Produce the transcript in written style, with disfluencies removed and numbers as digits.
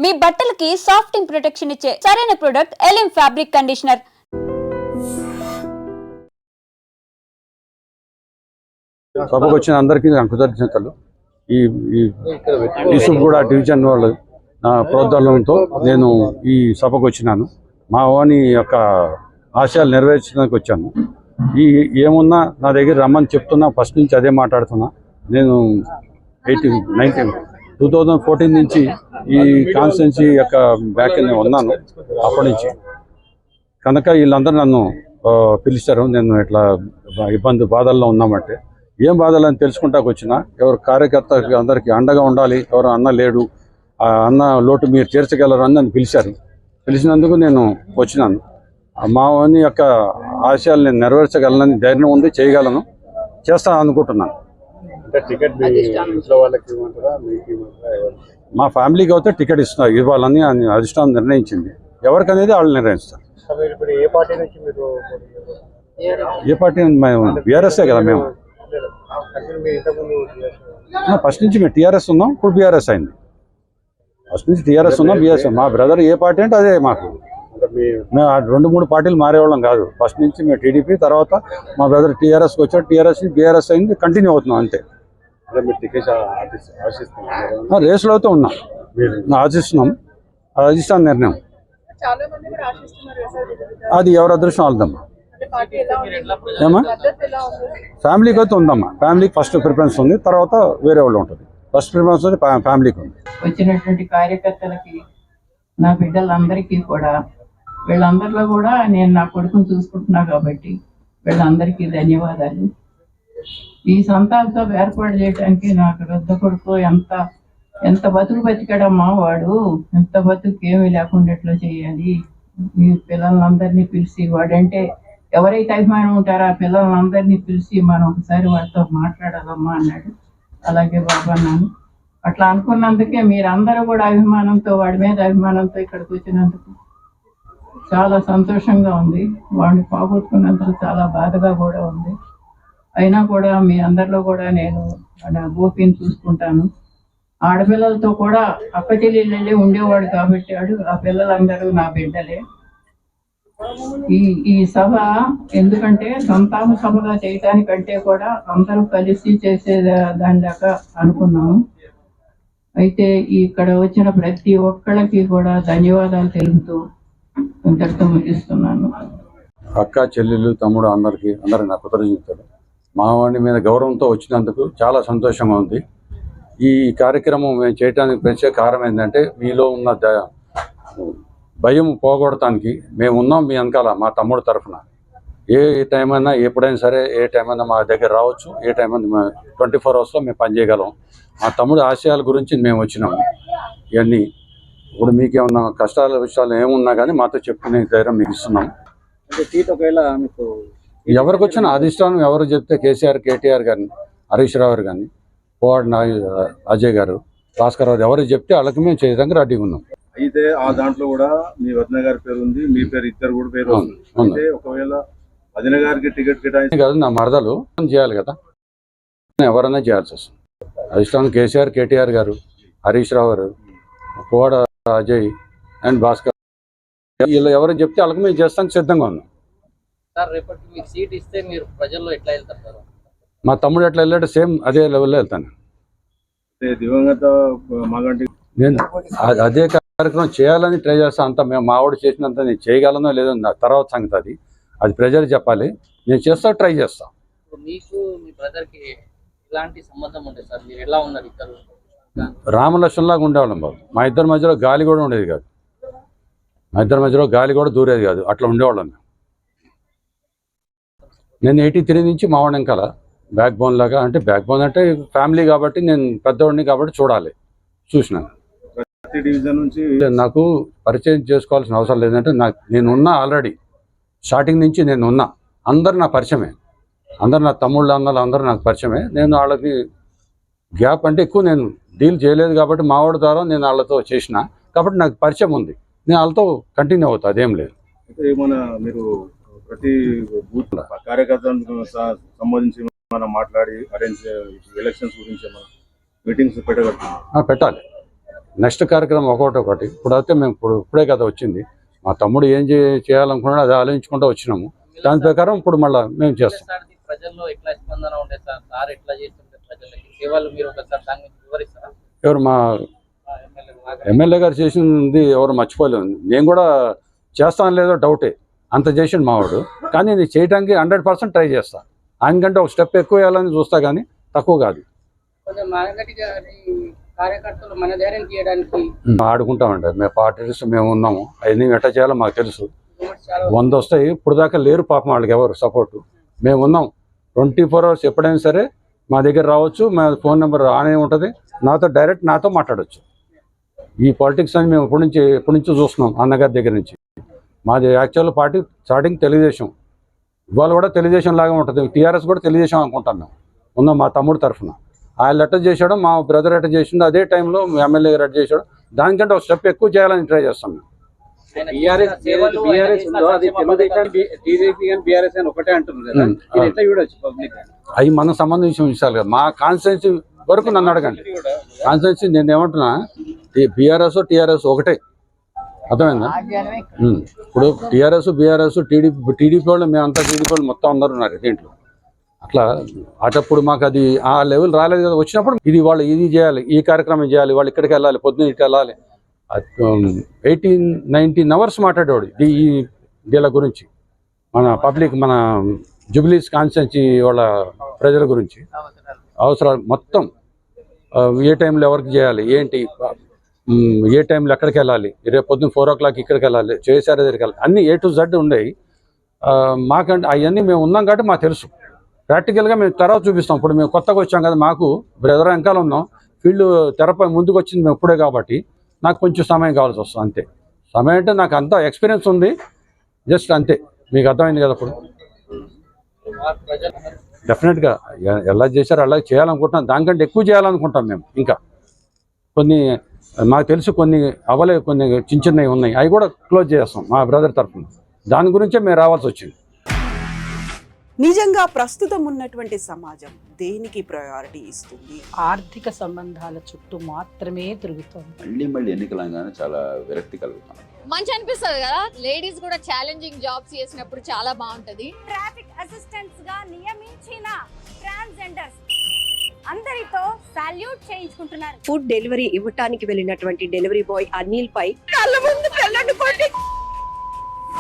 మీ బట్టలకి సాఫ్టింగ్ ప్రొటెక్షన్ ఇచ్చే సరైన ప్రొడక్ట్ ఎలిమ్ ఫ్యాబ్రిక్ కండిషనర్. సభకు వచ్చిన అందరికీ కృతజ్ఞతలు. ఈ యూసుఫ్గూడ డివిజన్ వాళ్ళు ప్రోద్బలంతో నేను ఈ సభకు వచ్చినాను. మా వాని యొక్క ఆశయాలు నెరవేర్చడానికి వచ్చాను. ఏమున్నా నా దగ్గర రమ్మని చెప్తున్నా, ఫస్ట్ నుంచి అదే మాట్లాడుతున్నా. నేను 2014 నుంచి ఈ కాన్స్టిట్యున్సీ యొక్క బ్యాక్ నేను ఉన్నాను. అప్పటి నుంచి కనుక వీళ్ళందరూ నన్ను పిలిచారు. నేను ఇట్లా బాధల్లో ఉన్నామంటే ఏం బాధలని తెలుసుకుంటాకు వచ్చినా, ఎవరు కార్యకర్తకి అందరికీ అండగా ఉండాలి, ఎవరు అన్న లేడు, ఆ అన్న లోటు మీరు తీర్చగలరు అని నన్ను పిలిచారు. పిలిచినందుకు నేను వచ్చినాను. మా వాని యొక్క ఆశయాలు నేను నెరవేర్చగలనని ధైర్యం ఉంది, చేయగలను, చేస్తాను అనుకుంటున్నాను. మా ఫ్యామిలీకి అయితే టికెట్ ఇవ్వాలని అధిష్టానం నిర్ణయించింది. ఎవరికనేది వాళ్ళు నిర్ణయిస్తారు. ఏ పార్టీ? మేము బీఆర్ఎస్ఏ కదా. మేము ఫస్ట్ నుంచి మేము టీఆర్ఎస్ ఉన్నాం, ఇప్పుడు బీఆర్ఎస్ అయింది. ఫస్ట్ నుంచి టీఆర్ఎస్ ఉన్నాం, బీఆర్ఎస్. మా బ్రదర్ ఏ పార్టీ అంటే అదే మాకు. మేము 2-3 పార్టీలు మారేవాళ్ళం కాదు. ఫస్ట్ నుంచి మేము టీడీపీ, తర్వాత మా బ్రదర్ టీఆర్ఎస్కి వచ్చాడు, టీఆర్ఎస్ నుంచి బీఆర్ఎస్ అయింది, కంటిన్యూ అవుతున్నాం అంతే. రేసులో అయితే ఉన్నాం, ఆశిస్తున్నాం. అది అధిష్టాన నిర్ణయం. అది ఎవరి అదృష్టం వాళ్ళదమ్మా. ఏమా ఫ్యామిలీకి అయితే ఉందమ్మా. ఫ్యామిలీకి ఫస్ట్ ప్రిఫరెన్స్ ఉంది, తర్వాత వేరే వాళ్ళు ఉంటుంది. ఫస్ట్ ప్రిఫరెన్స్ ఉంది ఫ్యామిలీకి ఉంది. వచ్చినటువంటి కార్యకర్తలకి, నా బిడ్డలందరికీ కూడా, వీళ్ళందరిలో కూడా నేను నా కొడుకుని చూసుకుంటున్నా కాబట్టి వీళ్ళందరికీ ధన్యవాదాలు. ఈ సంతాలతో ఏర్పాటు చేయడానికి నాకు పెద్ద కొడుకు ఎంత బతికాడమ్మా వాడు, ఎంత బతుకు ఏమీ లేకుండా ఎట్లా చేయాలి, మీ పిల్లలందరినీ పిలిచి, వాడంటే ఎవరైతే అభిమానం ఉంటారో ఆ పిల్లలందరినీ పిలిచి మనం ఒకసారి వాడితో మాట్లాడాలమ్మా అన్నాడు. అలాగే బాబా అన్నాను. అట్లా అనుకున్నందుకే మీరందరూ కూడా అభిమానంతో, వాడి మీద అభిమానంతో ఇక్కడికి వచ్చినందుకు చాలా సంతోషంగా ఉంది. వాడిని పోగొట్టుకున్నందుకు చాలా బాధగా కూడా ఉంది. అయినా కూడా మీ అందరిలో కూడా నేను గోపిని చూసుకుంటాను. ఆడపిల్లలతో కూడా అక్క చెల్లెళ్ళే ఉండేవాడు కాబట్టి ఆ పిల్లలందరూ నా బిడ్డలే. ఈ సభ ఎందుకంటే సంతాన సభగా చేయటానికంటే కూడా అందరూ కలిసి చేసే దాని దాకా అనుకున్నాము. అయితే ఇక్కడ వచ్చిన ప్రతి ఒక్కళ్ళకి కూడా ధన్యవాదాలు తెలుపుతూ ఇంతటితో ముగిస్తున్నాను. అక్క, చెల్లెలు, తమ్ముడు అందరికీ నా కృతజ్ఞతలు. మావాడి మీద గౌరవంతో వచ్చినందుకు చాలా సంతోషంగా ఉంది. ఈ కార్యక్రమం మేము చేయడానికి ప్రత్యేక కారణం ఏంటంటే, మీలో ఉన్న భయం పోగొడటానికి మేము ఉన్నాం మీ వెనకాల, మా తమ్ముడు తరఫున. ఏ టైం అయినా, ఎప్పుడైనా సరే, ఏ టైం అయినా మా దగ్గర రావచ్చు. ఏ టైం అయినా 24 అవర్స్లో మేము పనిచేయగలం. మా తమ్ముడు ఆశయాల గురించి మేము వచ్చినాము. ఇవన్నీ ఇప్పుడు మీకేమన్నా కష్టాల విషయాలు ఏమున్నా కానీ మాతో చెప్పుకునే ధైర్యం మీకు ఇస్తున్నాం. ఎవరికి వచ్చిన అధిష్టానం ఎవరు చెప్తే, కేసీఆర్, కేటీఆర్ గారిని, హరీష్ రావు గారు కానీ, పోవాడు అజయ్ గారు, భాస్కర్ రావు, ఎవరు చెప్తే వాళ్ళకి మేము చేయడానికి రెడీగా ఉన్నాం. అయితే ఆ దాంట్లో కూడా మీ వదిన గారి పేరు ఉంది, మీ పేరు, ఇద్దరు కూడా పేరు ఉంది. అయితే ఒకవేళ వదిన గారికి టికెట్ కేటాయించి కాదు, నా మరదలు చేయాలి కదా, ఎవరైనా చేయాల్సి వస్తుంది. అధిష్టానం కేసీఆర్, కేటీఆర్ గారు, హరీష్ రావు గారు, పోవాడ అజయ్ అండ్ భాస్కర్, వీళ్ళు ఎవరు చెప్తే వాళ్ళకి మేము చేస్తానికి సిద్ధంగా ఉన్నాం. మా తమ్ముడు ఎట్లా వెళ్ళాడు సేమ్ అదే లెవెల్లో వెళ్తాను. దివంగత మాగంటి నేను అదే కార్యక్రమం చేయాలని ట్రై చేస్తాను. అంత మేము మావాడు చేసినంత నేను చేయగలనో లేదో నా తర్వాత సంగతి. అది ప్రజలు చెప్పాలి. నేను చేస్తా, ట్రై చేస్తా. రామలక్ష్మణ్ లాగా ఉండేవాళ్ళం బాబు. మా ఇద్దరి మధ్యలో గాలి కూడా ఉండేది కాదు. దూరేది కాదు. అట్లా ఉండేవాళ్ళం మేము. నేను 83 నుంచి మావాడి వెనకాల బ్యాక్ బోన్ లాగా. అంటే బ్యాక్ బోన్ అంటే ఫ్యామిలీ కాబట్టి, నేను పెద్దవాడిని కాబట్టి చూసినాను. డివిజన్ నుంచి నాకు పరిచయం చేసుకోవాల్సిన అవసరం లేదంటే, నేనున్నా ఆల్రెడీ స్టార్టింగ్ నుంచి నేనున్నా. అందరు నా పరిచయమే, అందరు నా తమ్ముళ్ళు, అందరూ నాకు పరిచయమే. నేను వాళ్ళకి గ్యాప్ అంటే ఎక్కువ నేను డీల్ చేయలేదు కాబట్టి, మావాడి ద్వారా నేను వాళ్ళతో చేసిన కాబట్టి నాకు పరిచయం ఉంది. నేను వాళ్ళతో కంటిన్యూ అవుతా, అదేం లేదు. ఏమైనా మీరు ప్రతి బూత్ కార్యకర్తలకు సంబంధించి మనం మాట్లాడి అరేంజ్ ఎలక్షన్స్ గురించి మీటింగ్స్ పెట్టాలి. నెక్స్ట్ కార్యక్రమం ఒకటి ఇప్పుడైతే మేము ఇప్పుడే కదా వచ్చింది. మా తమ్ముడు ఏం చేయాలనుకున్నాడో అది ఆలోచించుకుంటూ వచ్చినాము. దాని ప్రకారం ఇప్పుడు మళ్ళీ మేము చేస్తాం. ప్రజల్లో ఎట్లా స్పందన ఉండే సార్ ఎట్లా చేస్తుంటే ప్రజలకి సేవలు మీరు ఒకసారి దాన్ని వివరిస్తారా? ఎవరు మా ఎమ్మెల్యే గారు చేసింది ఎవరు మర్చిపోలేదు. నేను కూడా చేస్తాను లేదో డౌటే, అంత చేసిండు మావాడు. కానీ నేను చేయడానికి 100% ట్రై చేస్తా. ఆయనకంటే ఒక స్టెప్ ఎక్కువ వేయాలని చూస్తా, కానీ తక్కువ కాదు. కొంచెం మాగంటి కార్యకర్తలు మన ధైర్యం చేయడానికి ఆడుకుంటామండి. మేము పార్టీస్ మేము ఉన్నాము, అవన్నీ ఎట్లా చేయాలో మాకు తెలుసు. 100 వస్తాయి, ఇప్పుడు దాకా లేరు పాపం వాళ్ళకి ఎవరు సపోర్టు. మేము ఉన్నాం 24 hours. ఎప్పుడైనా సరే మా దగ్గర రావచ్చు. మా ఫోన్ నెంబర్ ఆనే ఉంటుంది. నాతో మాట్లాడవచ్చు. ఈ పాలిటిక్స్ అని మేము ఎప్పటి నుంచో చూస్తున్నాం అన్నగారి దగ్గర నుంచి. మాది యాక్చువల్ పార్టీ స్టార్టింగ్ తెలుగుదేశం, ఇవాళ కూడా తెలుగుదేశం లాగా ఉంటుంది. టీఆర్ఎస్ కూడా తెలుగుదేశం అనుకుంటాం మేము. ఉన్నాం మా తమ్ముడు తరఫున. ఆయన ఎట్ట చేశాడో మా బ్రదర్ ఎట్ట చేసిండో అదే టైంలో ఎమ్మెల్యే గారు ఎట్ట చేశాడో దానికంటే ఒక స్టెప్ ఎక్కువ చేయాలని ట్రై చేస్తాం మేము. అవి మనకు సంబంధించిన విషయాలు కదా. మా కాన్స్టిట్యున్సీ వరకు నన్ను అడగండి. కాన్స్టిట్యున్సీ నేను ఏమంటున్నా, బీఆర్ఎస్ టీఆర్ఎస్ ఒకటే, అర్థమైందా? ఇప్పుడు టీఆర్ఎస్ బీఆర్ఎస్ టీడీపీ వాళ్ళు మేమంతా టీడీపీ వాళ్ళు మొత్తం అందరూ ఉన్నారు దీంట్లో. అట్లా అటప్పుడు మాకు అది ఆ లెవెల్ రాలేదు కదా. వచ్చినప్పుడు ఇది చేయాలి, ఈ కార్యక్రమం చేయాలి, వాళ్ళు ఇక్కడికి వెళ్ళాలి, పొద్దున్న ఇటు వెళ్ళాలి. 18-19 hours మాట్లాడేవాడు వీళ్ళ గురించి, మన పబ్లిక్, మన జూబ్లీస్ కాన్స్టిట్యున్సీ వాళ్ళ ప్రజల గురించి అవసరాలు మొత్తం. ఏ టైంలో ఎవరికి చేయాలి, ఏంటి, ఏ టైంలో ఎక్కడికి వెళ్ళాలి, రేపు పొద్దున్న 4 o'clock ఇక్కడికి వెళ్ళాలి, చేసారి దగ్గరికి వెళ్ళాలి, అన్నీ A to Z ఉండేవి. మాకంటే అవన్నీ మేము ఉన్నాం కాబట్టి మాకు తెలుసు. ప్రాక్టికల్గా మేము తర్వాత చూపిస్తాం. ఇప్పుడు మేము కొత్తగా వచ్చాం కదా, మాకు బ్రదర్ వెనకాల ఉన్నాం. ఫీల్డ్ తెరపై ముందుకు వచ్చింది మేము ఇప్పుడే కాబట్టి నాకు కొంచెం సమయం కావాల్సి వస్తుంది అంతే. సమయం అంటే నాకు అంత ఎక్స్పీరియన్స్ ఉంది, జస్ట్ అంతే. మీకు అర్థమైంది కదా. ఇప్పుడు డెఫినెట్గా ఎలా చేశారో అలా చేయాలనుకుంటున్నాం. దానికంటే ఎక్కువ చేయాలనుకుంటాం మేము. ఇంకా కొన్ని మాకు తెలుసు, కొన్ని అవ్వలేవు, కొన్ని చిన్నవి ఉన్నాయి, అవి కూడా క్లోజ్ చేస్తాం మా బ్రదర్ తరఫున. దాని గురించే మేము రావాల్సి వచ్చింది. నిజంగా ప్రస్తుతం ఉన్నటువంటి సమాజం దేనికి ప్రయారిటీ ఇస్తుంది? ఆర్థిక సంబంధాల చుట్టూ మాత్రమే తిరుగుతోంది. మళ్ళీ ఎన్నికలంగానే చాలా విరక్తి కలుగుతాం. మంచి అనిపిస్తుంది కదా, లేడీస్ కూడా ఛాలెంజింగ్ జాబ్స్ చేసినప్పుడు చాలా బాగుంటది. ట్రాఫిక్ అసిస్టెంట్స్ గా నియమించిన ట్రాన్స్జెండర్స్ అందరితో సాల్యూట్ చేయించుకుంటున్నారు. ఫుడ్ డెలివరీ ఇవ్వటానికి వెళ్ళినటువంటి డెలివరీ బాయ్ అనిల్ పై కళ్ళ ముందు